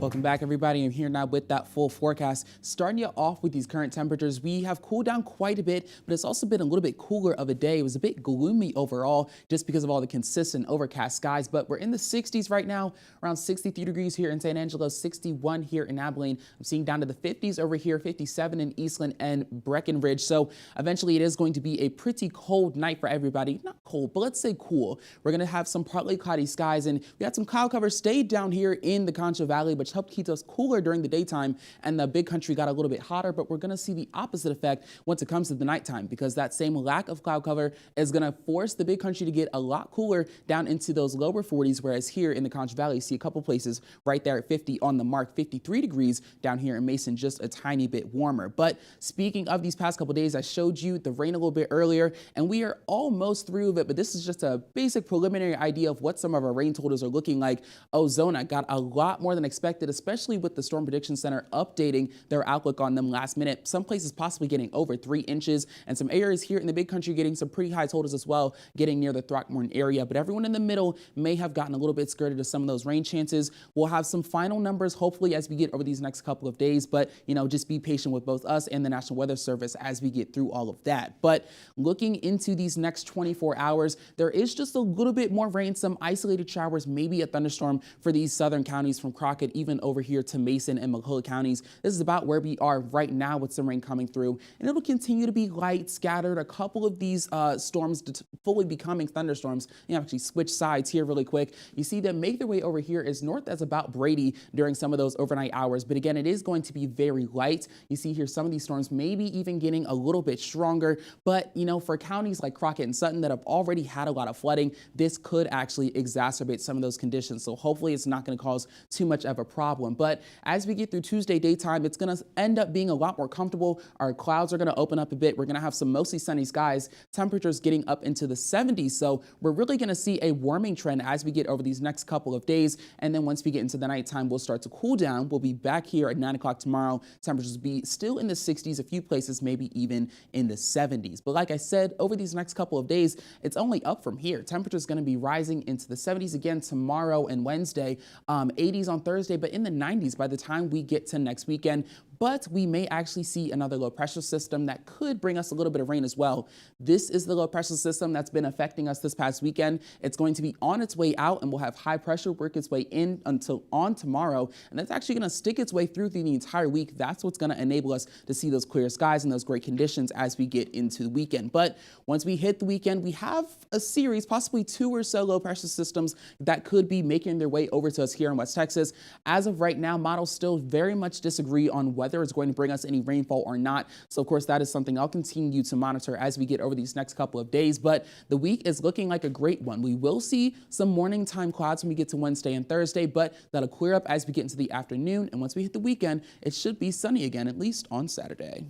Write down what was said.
Welcome back, everybody. I'm here now with that full forecast. Starting you off with these current temperatures, we have cooled down quite a bit, but it's also been a little bit cooler of a day. It was a bit gloomy overall just because of all the consistent overcast skies, but we're in the 60s right now, around 63 degrees here in San Angelo, 61 here in Abilene. I'm seeing down to the 50s over here, 57 in Eastland and Breckenridge. So eventually it is going to be a pretty cold night for everybody. Not cold, but let's say cool. We're going to have some partly cloudy skies, and we had some cloud cover stayed down here in the Concho Valley, which helped keep us cooler during the daytime, and the big country got a little bit hotter, but we're going to see the opposite effect once it comes to the nighttime, because that same lack of cloud cover is going to force the big country to get a lot cooler down into those lower 40s, whereas here in the Concho Valley, you see a couple places right there at 50 on the mark, 53 degrees down here in Mason, just a tiny bit warmer. But speaking of these past couple days, I showed you the rain a little bit earlier, and we are almost through of it, but this is just a basic preliminary idea of what some of our rain totals are looking like. Ozona got a lot more than expected, especially with the Storm Prediction Center updating their outlook on them last minute. Some places possibly getting over 3 inches, and some areas here in the big country getting some pretty high totals as well, getting near the Throckmorton area. But everyone in the middle may have gotten a little bit skirted of some of those rain chances. We'll have some final numbers hopefully as we get over these next couple of days, but just be patient with both us and the National Weather Service as we get through all of that. But looking into these next 24 hours, there is just a little bit more rain, some isolated showers, maybe a thunderstorm for these southern counties from Crockett even over here to Mason and McCulloch counties. This is about where we are right now with some rain coming through, and it'll continue to be light, scattered. A couple of these storms fully becoming thunderstorms. Actually switch sides here really quick. You see them make their way over here as north as about Brady during some of those overnight hours, but again, it is going to be very light. You see here some of these storms maybe even getting a little bit stronger, but for counties like Crockett and Sutton that have already had a lot of flooding, this could actually exacerbate some of those conditions. So hopefully it's not going to cause too much of a problem. But as we get through Tuesday daytime, it's going to end up being a lot more comfortable. Our clouds are going to open up a bit. We're going to have some mostly sunny skies, temperatures getting up into the 70s. So we're really going to see a warming trend as we get over these next couple of days. And then once we get into the nighttime, we'll start to cool down. We'll be back here at 9 o'clock tomorrow. Temperatures will be still in the 60s, a few places maybe even in the 70s. But like I said, over these next couple of days, it's only up from here. Temperatures going to be rising into the 70s again tomorrow and Wednesday, 80s on Thursday, but in the 90s by the time we get to next weekend. But we may actually see another low pressure system that could bring us a little bit of rain as well. This is the low pressure system that's been affecting us this past weekend. It's going to be on its way out, and we'll have high pressure work its way in until on tomorrow. And that's actually going to stick its way through the entire week. That's what's going to enable us to see those clear skies and those great conditions as we get into the weekend. But once we hit the weekend, we have a series, possibly 2 or so low pressure systems that could be making their way over to us here in West Texas. As of right now, models still very much disagree on whether it's going to bring us any rainfall or not. So of course, that is something I'll continue to monitor as we get over these next couple of days. But the week is looking like a great one. We will see some morning time clouds when we get to Wednesday and Thursday, but that'll clear up as we get into the afternoon. And once we hit the weekend, it should be sunny again, at least on Saturday.